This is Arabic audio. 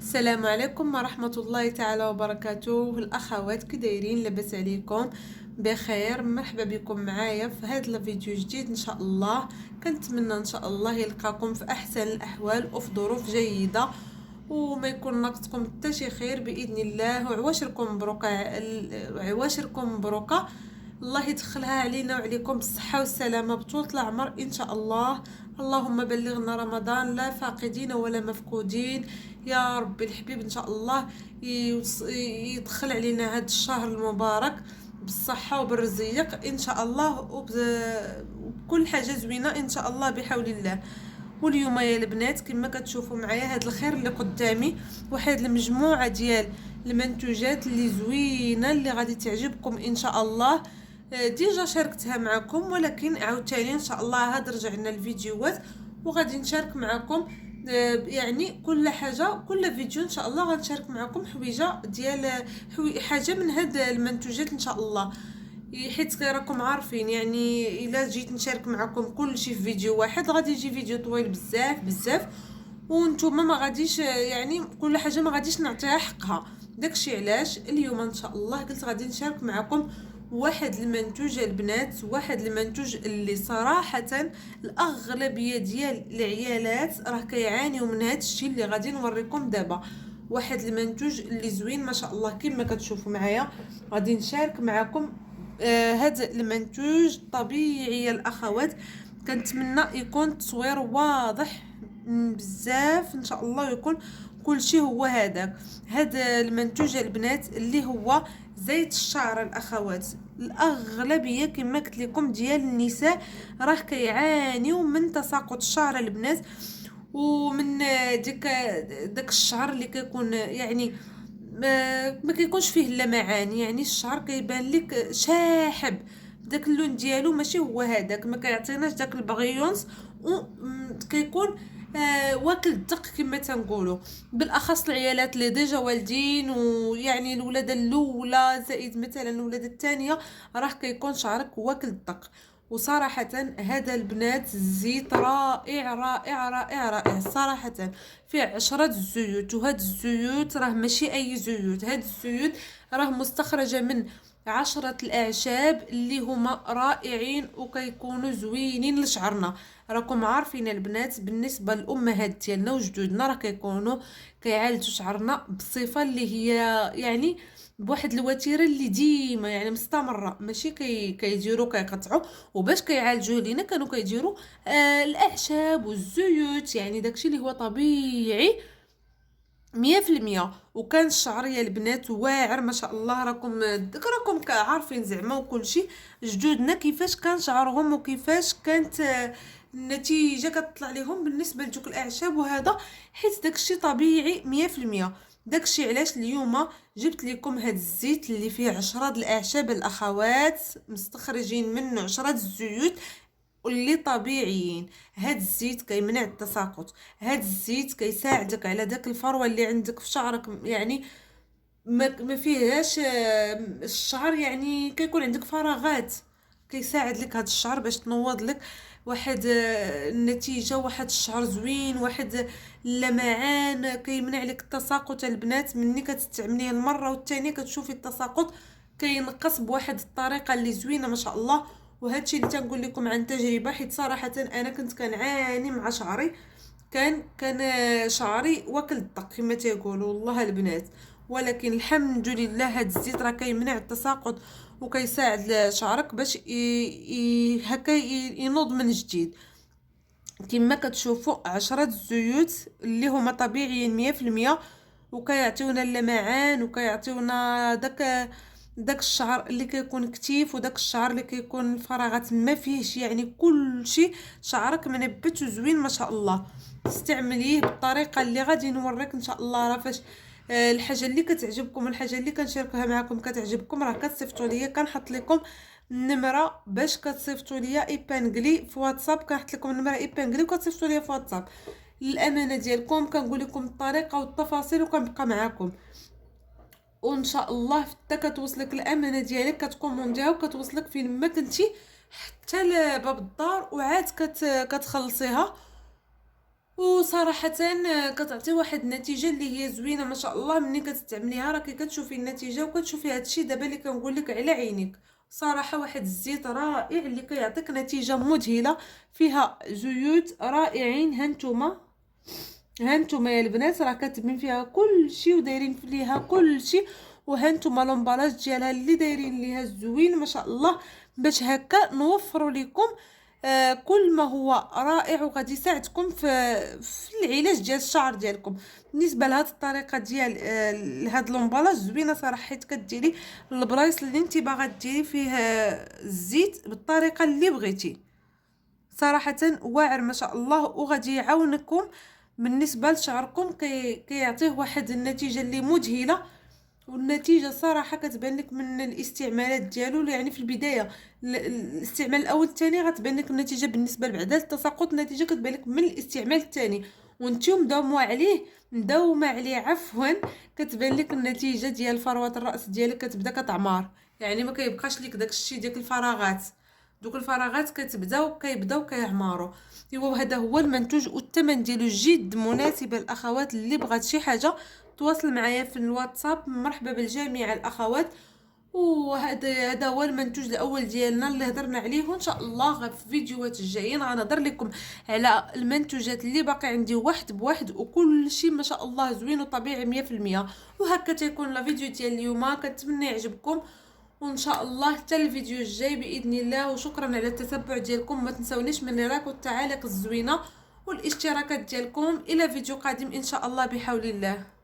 السلام عليكم ورحمة الله تعالى وبركاته. الأخوات كي دايرين؟ لاباس عليكم؟ بخير. مرحبا بكم معايا في هذا الفيديو جديد ان شاء الله. كنتمنى ان شاء الله يلقاكم في احسن الاحوال وفي ظروف جيدة وما يكون ناقصكم حتى شي خير باذن الله. وعواشركم مبروكه، عواشركم مبروكه. الله يدخلها علينا وعليكم بالصحة والسلامة بطولة العمر إن شاء الله. اللهم بلغنا رمضان لا فاقدين ولا مفقودين يا رب الحبيب. إن شاء الله يدخل علينا هذا الشهر المبارك بالصحة وبالرزق إن شاء الله وبكل حاجة زوينة إن شاء الله بحول الله. واليوم يا البنات كما كتشوفوا معايا هذا الخير اللي قدامي، واحد المجموعة ديال المنتوجات اللي زوينة اللي غادي تعجبكم إن شاء الله. ديجا شاركتها معكم، ولكن عاوتاني ان شاء الله هاد رجعنا الفيديوهات وغادي نشارك معكم. يعني كل حاجه كل فيديو ان شاء الله غنشارك معكم حويجه ديال حاجه من هاد المنتوجات ان شاء الله. حيت راكم عارفين يعني الا جيت نشارك معكم كل شيء في فيديو واحد غادي يجي فيديو طويل بزاف بزاف، وانتم ما غاديش يعني كل حاجه ما غاديش نعطيها حقها. داكشي علاش اليوم ان شاء الله قلت غادي نشارك معكم واحد المنتوج البنات، واحد المنتوج اللي صراحه الاغلبيه ديال العيالات راه كيعانيو من هذا الشيء اللي غادي نوريكم دابا. واحد المنتوج اللي زوين ما شاء الله كما كتشوفوا معايا. غادي نشارك معكم هذا المنتوج طبيعي يا الاخوات. كنتمنى يكون التصوير واضح بزاف ان شاء الله، يكون كل شيء هو هذا المنتوج البنات اللي هو زيت الشعر. الاخوات الاغلبيه كما قلت لكم ديال النساء راه كيعانيو من تساقط الشعر البنات، ومن داك الشعر اللي كيكون يعني ما كيكونش فيه اللمعان، يعني الشعر كيبان لك شاحب داك اللون ديالو ماشي هو هذاك، ما كيعطيناش داك البغيونس وكيكون واكل الدق كما تنقولوا. بالاخص العيالات اللي ديجا والدين ويعني الولاده الاولى زائد مثلا الولاده الثانيه راه كيكون شعرك واكل الدق. وصراحة هذا البنات الزيت رائع رائع رائع رائع صراحة. فيه 10 زيوت، وهاد الزيوت راه ماشي اي زيوت، هاد الزيوت راه مستخرجة من 10 الأعشاب اللي هما رائعين وكيكونوا زوينين لشعرنا. راكم عارفين البنات بالنسبة للأمهات ديالنا وجدودنا راه كيكونوا كيعالجوا شعرنا بصفة اللي هي يعني بواحد الوتيره اللي ديما يعني مستمره، ماشي كيديروا كيقطعوا. وباش كيعالجوه لينا كانوا كيديروا الاعشاب والزيوت، يعني داكشي اللي هو طبيعي 100%. وكان الشعر يا البنات واعر ما شاء الله. راكم عارفين زعما وكل شيء جدودنا كيفاش كان شعرهم وكيفاش كانت النتيجه كتطلع لهم بالنسبه لجوك الاعشاب وهذا، حيت داكشي طبيعي 100%. داكشي علاش اليوم جبت لكم هاد الزيت اللي فيه 10 الاعشاب الاخوات مستخرجين منه 10 الزيوت واللي طبيعيين. هاد الزيت كيمنع التساقط، هاد الزيت كيساعدك على داك الفروه اللي عندك في شعرك، يعني ما فيهاش الشعر يعني كيكون عندك فراغات. كيساعد لك هاد الشعر باش تنوض لك واحد النتيجه، واحد الشعر زوين، واحد اللمعان. كيمنع لك التساقط البنات. مني كتستعمليه المره والثانيه كتشوفي التساقط كينقص بواحد الطريقه اللي زوينه ما شاء الله. وهادشي اللي تنقول لكم عن تجربه، حيت صراحه انا كنت كنعاني مع شعري. كان شعري واكل الدق كما تيقولوا والله البنات. ولكن الحمد لله هاد الزيت راه كيمنع التساقط وكيساعد شعرك باش هكا ينوض من جديد. كما كتشوفوا 10 الزيوت اللي هما طبيعيين 100%، وكيعطيونا اللمعان وكيعطيونا داك الشعر اللي كيكون كتيف، وداك الشعر اللي كيكون الفراغات ما فيهش، يعني كل شيء شعرك منبت وزوين ما شاء الله. استعمليه بالطريقه اللي غادي نوريك ان شاء الله. راه فاش الحاجه اللي كتعجبكم والحاجه اللي كنشاركها معكم كتعجبكم راه كتصيفطوا ليا. كنحط لكم النمره باش كتصيفطوا ليا ايبانغلي في واتساب. كنحط لكم النمره ايبانغلي وكتصيفطوا ليا في واتساب. للامانه ديالكم كنقول لكم الطريقه والتفاصيل وكنبقى معكم، وان شاء الله حتى كتوصلك الامانه ديالك كتكومونديها وكتوصلك فين ما كنتي حتى لباب الدار، وعاد كتخلصيها وصراحة كتعطي واحد النتيجة اللي هي زوينة ما شاء الله. ملي كتستعمليها راكي كتشوفي النتيجة وكتشوفي هادشي دابا اللي كنقول لك على عينيك. صراحة واحد الزيت رائع اللي كيعطيك نتيجة مذهلة، فيها زيوت رائعين. هانتوما يا البنات راه كاتبين فيها كل شيء ودايرين فيها كل شيء. وهانتوما لومبالاج ديالها اللي دايرين ليها زوين ما شاء الله، باش هكا نوفروا لكم كل ما هو رائع وغادي يساعدكم في العلاج ديال الشعر ديالكم. بالنسبه لهاد الطريقه ديال هاد لومبالاج زوينه صراحه، حيت كديري البلايص اللي انت باغا ديري فيه الزيت بالطريقه اللي بغيتي. صراحه واعر ما شاء الله، وغادي يعاونكم بالنسبه لشعركم. كيعطيه واحد النتيجه اللي مذهله. والنتيجه صراحه كتبان لك من الاستعمالات ديالو، يعني في البدايه الاستعمال الاول الثاني غتبان لك النتيجه. بالنسبه لبعدا التساقط النتيجه كتبان لك من الاستعمال الثاني، وانتم مداومه عليه عفوا كتبان لك النتيجه ديال فروه الراس ديالك كتبدا كتعمار. يعني ما كيبقاش لك داك الشيء ديال الفراغات. دوك الفراغات كيبداو كيعمروا. ايوا هذا هو المنتوج، والثمن ديالو جد مناسب للاخوات اللي بغات شي حاجه تواصل معايا في الواتساب. مرحبا بالجميع الاخوات. وهذا هو المنتوج الاول ديالنا اللي هضرنا عليه، وان شاء الله في فيديوهات الجايين غنهضر لكم على المنتوجات اللي باقي عندي واحد بواحد، وكل شيء ما شاء الله زوين وطبيعي 100%. وهكا تيكون الفيديو ديال اليوم، كنتمنى يعجبكم، وان شاء الله حتى الفيديو الجاي باذن الله. وشكرا على التتبع ديالكم، ما تنسونيش من اللايك والتعاليق الزوينه والاشتراكات ديالكم. الى فيديو قادم ان شاء الله بحول الله.